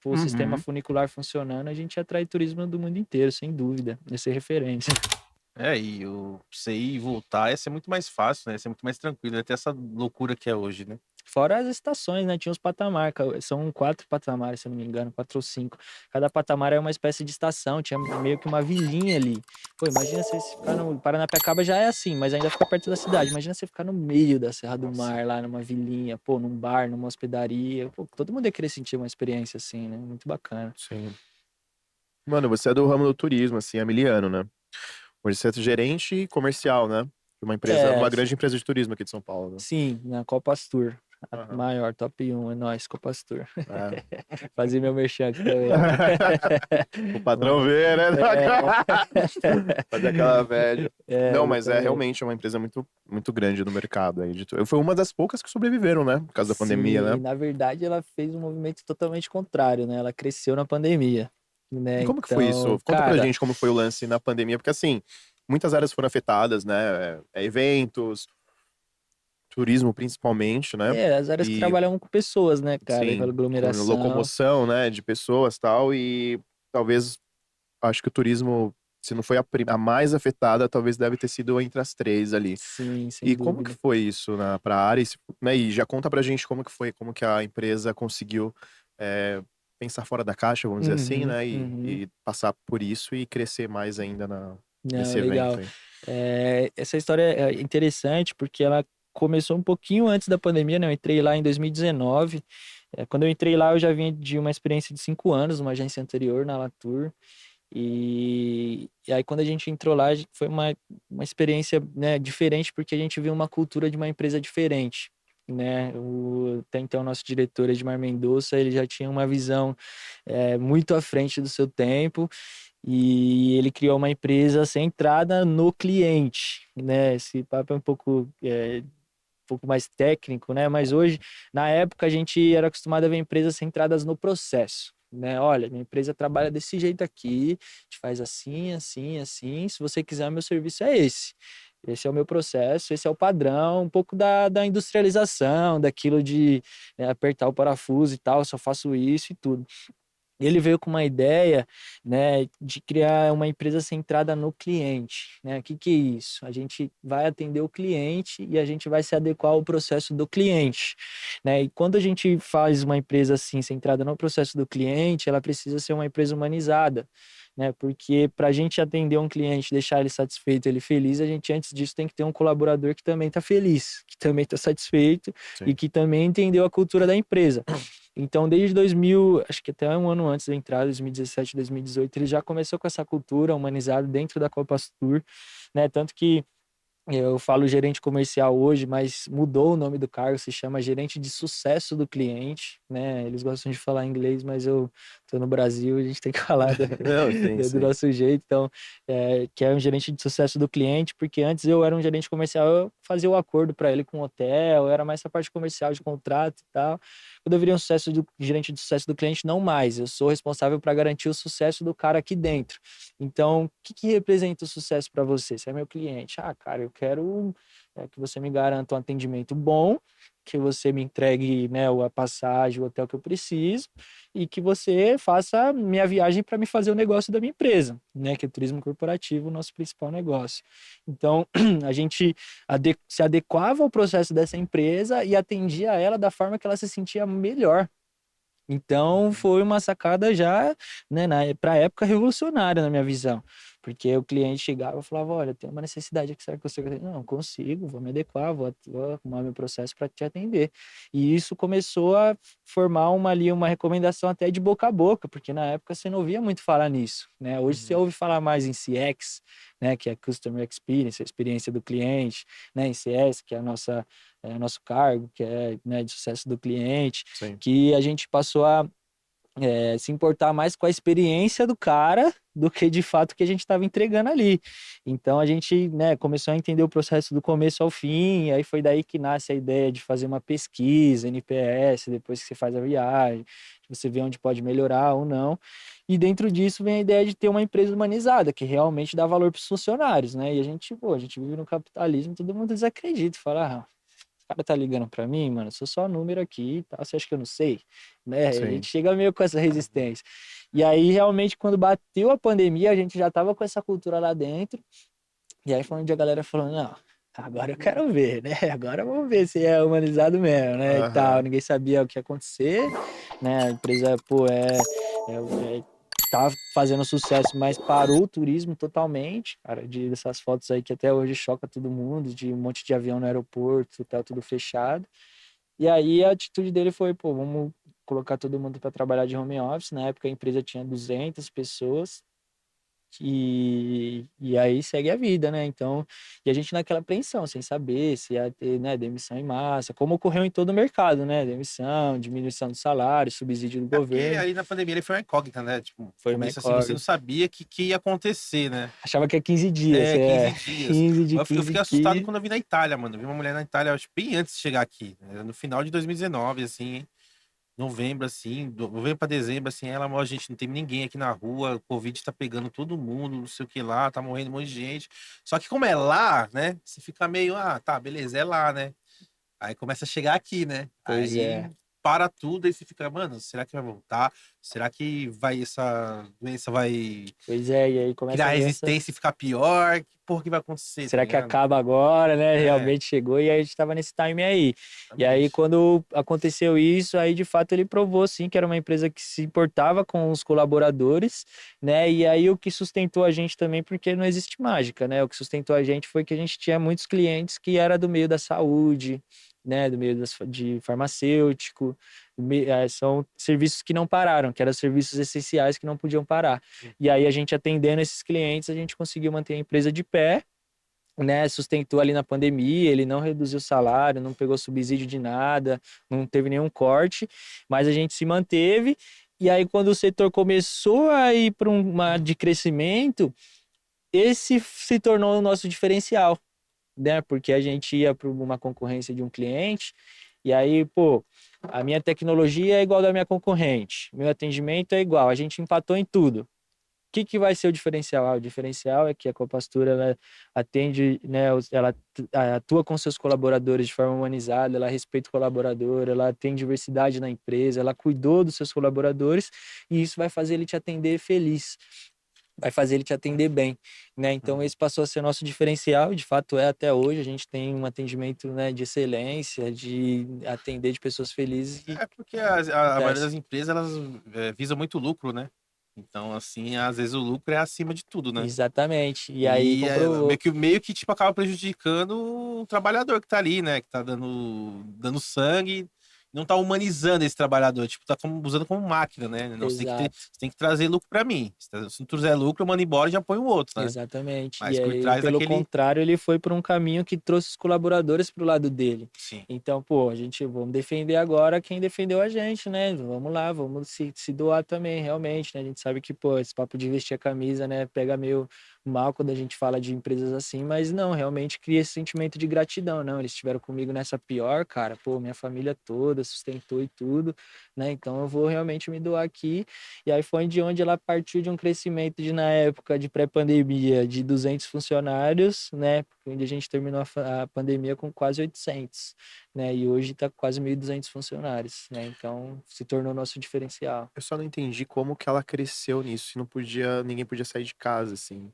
for o sistema Uhum. funicular funcionando, a gente atrai turismo do mundo inteiro, sem dúvida. Ia ser referência. É, e o você ir e voltar ia ser muito mais fácil, né, ia ser muito mais tranquilo, ia ter essa loucura que é hoje, né. Fora as estações, né, tinha os patamar, são 4 patamares, se eu não me engano, 4 ou 5. Cada patamar é uma espécie de estação, tinha meio que uma vilinha ali. Pô, imagina você se ficar no Paranapiacaba já é assim, mas ainda fica perto da cidade, imagina você ficar no meio da Serra do Nossa, Mar, lá numa vilinha, pô, num bar, numa hospedaria, pô, todo mundo ia querer sentir uma experiência assim, né, muito bacana. sim. Mano, você é do ramo do turismo, assim, há mil anos, né. Hoje você é gerente comercial, né, de uma empresa É, uma grande empresa de turismo aqui de São Paulo, né. sim, na Copas Tour, a Aham. maior, top 1, é nóis, Copas Tour. É. Fazer meu merchan aqui também. O patrão vê, né. Fazer aquela média. É, Não, mas é exatamente. realmente uma empresa muito muito grande no mercado aí de foi uma das poucas que sobreviveram, né, por causa da pandemia, Sim, né. na verdade ela fez um movimento totalmente contrário, né, ela cresceu na pandemia, né, E como que foi isso? então, Conta pra cara, gente como foi o lance na pandemia, porque assim, muitas áreas foram afetadas, né, eventos, turismo principalmente, né, as áreas que e trabalham com pessoas, né, cara, com sim, com aglomeração. locomoção, né, de pessoas, tal, e talvez acho que o turismo, se não foi a mais afetada, talvez deve ter sido entre as 3 ali. Sim, sem E como que dúvida. foi isso pra área e se né, e já conta pra gente como que foi, como que a empresa conseguiu, pensar fora da caixa, vamos dizer assim, Uhum, né, uhum. e passar por isso e crescer mais ainda Não, nesse evento legal. aí. Essa história é interessante, porque ela começou um pouquinho antes da pandemia, né, eu entrei lá em 2019, quando eu entrei lá eu já vinha de uma experiência de 5 anos, numa agência anterior, na Latour. E aí quando a gente entrou lá, foi uma experiência, né, diferente, porque a gente viu uma cultura de uma empresa diferente, né? Até então, nosso diretor, Edmar Mendonça, ele já tinha uma visão muito à frente do seu tempo, e ele criou uma empresa centrada no cliente, né? Esse papo é um pouco mais técnico, né? Mas hoje, na época, a gente era acostumado a ver empresas centradas no processo, né? Olha, minha empresa trabalha desse jeito aqui, a gente faz assim, assim, assim. Se você quiser, meu serviço é esse. Esse é o meu processo, esse é o padrão, um pouco da industrialização, daquilo de apertar o parafuso e tal, eu só faço isso e tudo. Ele veio com uma ideia, né, de criar uma empresa centrada no cliente, né? O que que é isso? A gente vai atender o cliente e a gente vai se adequar ao processo do cliente, né? E quando a gente faz uma empresa assim centrada no processo do cliente, ela precisa ser uma empresa humanizada, né? Porque para a gente atender um cliente, deixar ele satisfeito, ele feliz, a gente antes disso tem que ter um colaborador que também está feliz, que também está satisfeito e Sim. que também entendeu a cultura da empresa. Então, desde 2000, acho que até um ano antes da entrada, 2017, 2018, ele já começou com essa cultura humanizada dentro da Copa Tour, né? Tanto que eu falo gerente comercial hoje, mas mudou o nome do cargo, se chama gerente de sucesso do cliente, né? Eles gostam de falar inglês, mas eu tô no Brasil, a gente tem que falar Não, sim, do sim. nosso jeito. Então, que é um gerente de sucesso do cliente, porque antes eu era um gerente comercial, eu fazia o acordo para ele com o hotel, era mais essa parte comercial de contrato e tal. Quando eu virei um gerente de sucesso do cliente, não mais. Eu sou responsável para garantir o sucesso do cara aqui dentro. Então, o que que representa o sucesso para você? Você é meu cliente. Ah, cara, eu quero que você me garanta um atendimento bom, que você me entregue, né, a passagem, o hotel que eu preciso, e que você faça minha viagem para me fazer o negócio da minha empresa, né, que é o turismo corporativo, o nosso principal negócio. Então, a gente se adequava ao processo dessa empresa e atendia ela da forma que ela se sentia melhor. Então Uhum. foi uma sacada já, né, para a época revolucionária na minha visão, porque o cliente chegava e falava: olha, tem uma necessidade aqui, será que você consegue? Não, consigo, vou me adequar, vou arrumar meu processo para te atender. E isso começou a formar uma recomendação até de boca a boca, porque na época você não ouvia muito falar nisso, né? Hoje você Uhum. ouve falar mais em CX, né, que é Customer Experience, a experiência do cliente, né, em CS, que é nosso cargo, que é, né, de sucesso do cliente, Sim. que a gente passou a se importar mais com a experiência do cara do que de fato o que a gente estava entregando ali. Então a gente, né, começou a entender o processo do começo ao fim, e aí foi daí que nasce a ideia de fazer uma pesquisa, NPS, depois que você faz a viagem, você vê onde pode melhorar ou não. E dentro disso vem a ideia de ter uma empresa humanizada, que realmente dá valor para os funcionários, né? E a gente vive no capitalismo, todo mundo desacredita, fala, cara tá ligando pra mim, mano, eu sou só número aqui e tal, você acha que eu não sei? Né? A Sim. gente chega meio com essa resistência. E aí, realmente, quando bateu a pandemia, a gente já tava com essa cultura lá dentro, e aí foi onde a galera falou, não, agora eu quero ver, né? Agora vamos ver se é humanizado mesmo, né? E tal. Aham. Ninguém sabia o que ia acontecer, né? A empresa, pô, tá fazendo sucesso, mas parou o turismo totalmente, cara, dessas fotos aí que até hoje choca todo mundo, de um monte de avião no aeroporto, tá tudo fechado. E aí a atitude dele foi, pô, vamos colocar todo mundo para trabalhar de home office. Na época a empresa tinha 200 pessoas, e aí segue a vida, né? Então, e a gente naquela apreensão, sem saber se ia ter, né, demissão em massa, como ocorreu em todo o mercado, né? Demissão, diminuição do salário, subsídio do É porque governo, aí na pandemia ele foi uma incógnita, né? Tipo, no foi uma começo assim, você não incógnita. sabia que ia acontecer, né? Achava que é 15 dias, É, é 15 dias. 15 de Eu 15 fiquei em assustado 15. quando eu vi na Itália, mano. Eu vi uma mulher na Itália, acho, bem antes de chegar aqui, né? No final de 2019, assim, novembro, assim, novembro pra dezembro, assim, ela, ó, gente, não tem ninguém aqui na rua, o Covid tá pegando todo mundo, não sei o que lá, tá morrendo um monte de gente. Só que como é lá, né, você fica meio, ah, tá, beleza, é lá, né? Aí começa a chegar aqui, né? Pois Aí é, para tudo e você fica, mano, será que vai voltar? Será que essa doença vai pois é, e aí criar começa a ver essa. resistência e ficar pior? Que porra que vai acontecer, tá Será que ligado? acaba agora, né? É, Realmente chegou e aí a gente tava nesse time aí. E aí, exatamente. quando aconteceu isso, aí de fato ele provou sim que era uma empresa que se importava com os colaboradores, né? E aí o que sustentou a gente também, porque não existe mágica, né? O que sustentou a gente foi que a gente tinha muitos clientes que era do meio da saúde, né? Do meio de farmacêutico, são serviços que não pararam, que eram serviços essenciais que não podiam parar. E aí a gente atendendo esses clientes, a gente conseguiu manter a empresa de pé, né, sustentou ali na pandemia, ele não reduziu o salário, não pegou subsídio de nada, não teve nenhum corte, mas a gente se manteve. E aí, quando o setor começou a ir para uma de crescimento, esse se tornou o nosso diferencial, né? Porque a gente ia para uma concorrência de um cliente, e aí, pô, a minha tecnologia é igual à da minha concorrente, meu atendimento é igual, a gente empatou em tudo. Que vai ser o diferencial? O diferencial é que a Copastura ela atende, né, ela atua com seus colaboradores de forma humanizada, ela respeita o colaborador, ela tem diversidade na empresa, ela cuidou dos seus colaboradores e isso vai fazer ele te atender feliz, vai fazer ele te atender bem, né? Então esse passou a ser nosso diferencial e de fato é até hoje. A gente tem um atendimento, né, de excelência, de atender de pessoas felizes e É porque a maioria acontece. das empresas, elas visam muito lucro, né? Então, assim, às vezes o lucro é acima de tudo, né? Exatamente. E aí E comprovou. meio que tipo, acaba prejudicando o trabalhador que tá ali, né? Que tá dando sangue, não tá humanizando esse trabalhador, tipo, tá usando como máquina, né? Não, Exato. você tem que trazer lucro pra mim. Se não trouxer lucro, eu mando embora e já põe o outro, né? Exatamente. E Mas por aí, trás pelo daquele. contrário, ele foi por um caminho que trouxe os colaboradores para o lado dele. Sim. Então, pô, a gente vamos defender agora quem defendeu a gente, né? Vamos lá, vamos se doar também, realmente, né? A gente sabe que, pô, esse papo de vestir a camisa, né, pega meio mal quando a gente fala de empresas assim, mas não, realmente cria esse sentimento de gratidão, não. Eles estiveram comigo nessa pior, cara, pô, minha família toda sustentou e tudo, né? Então eu vou realmente me doar aqui. E aí foi de onde ela partiu de um crescimento de, na época de pré-pandemia, de 200 funcionários, né? Onde a gente terminou a pandemia com quase 800, né? E hoje está com quase 1.200 funcionários, né? Então se tornou nosso diferencial. Eu só não entendi como que ela cresceu nisso, e não podia, ninguém podia sair de casa, assim.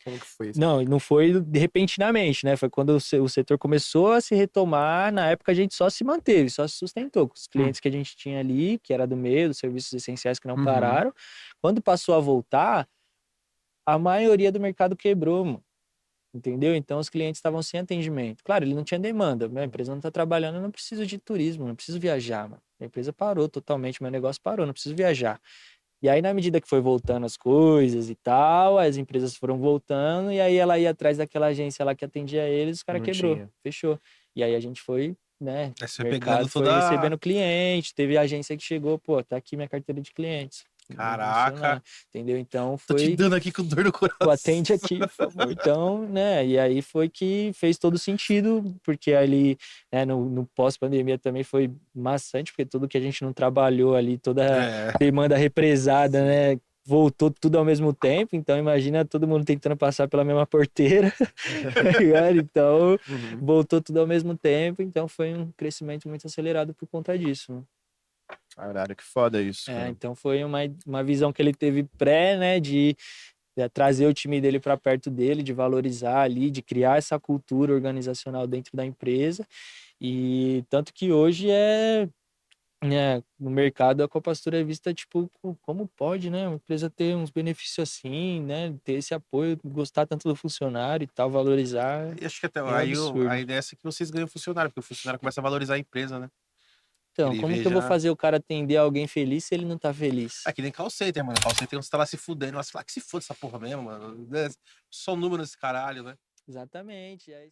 Como que foi isso? Não, não foi repentinamente, né? Foi quando o setor começou a se retomar. Na época a gente só se manteve, só se sustentou com os Hum. clientes que a gente tinha ali, que era do meio, dos serviços essenciais que não Uhum. pararam. Quando passou a voltar, a maioria do mercado quebrou, mano. Entendeu? Então os clientes estavam sem atendimento. Claro, ele não tinha demanda. Minha empresa não está trabalhando, eu não preciso de turismo, não preciso viajar, mano. A empresa parou totalmente, meu negócio parou, não preciso viajar. E aí, na medida que foi voltando as coisas e tal, as empresas foram voltando, e aí ela ia atrás daquela agência lá que atendia eles, os cara Não quebrou, tinha. fechou. E aí a gente foi, né? Aí O você foi pegando mercado foi toda. recebendo cliente, teve agência que chegou, pô, tá aqui minha carteira de clientes. Vamos Caraca, funcionar, entendeu? Então tô te foi dando aqui com dor no pô, coração. atende aqui, por favor. Então, né, e aí foi que fez todo sentido, porque ali, né, no pós-pandemia também foi maçante, porque tudo que a gente não trabalhou ali, toda a É, demanda represada, sim. né, voltou tudo ao mesmo tempo, então imagina todo mundo tentando passar pela mesma porteira, tá ligado? Então, Uhum. voltou tudo ao mesmo tempo, então foi um crescimento muito acelerado por conta disso, né? Caralho, que foda isso, cara. Então foi uma visão que ele teve pré, né, de trazer o time dele para perto dele, de valorizar ali, de criar essa cultura organizacional dentro da empresa. E tanto que hoje no mercado a Copastura é vista tipo como pode, né, uma empresa ter uns benefícios assim, né, ter esse apoio, gostar tanto do funcionário e tal, valorizar, E acho que até é um aí a absurdo. ideia é essa que vocês ganham funcionário, porque o funcionário começa a valorizar a empresa, né? Então, Ele como vê que eu vou já. fazer o cara atender alguém feliz se ele não tá feliz? É que nem call center, mano. Call center você tá lá se fudendo, mas fala que se foda essa porra mesmo, mano. Só um número nesse caralho, né? Exatamente. Aí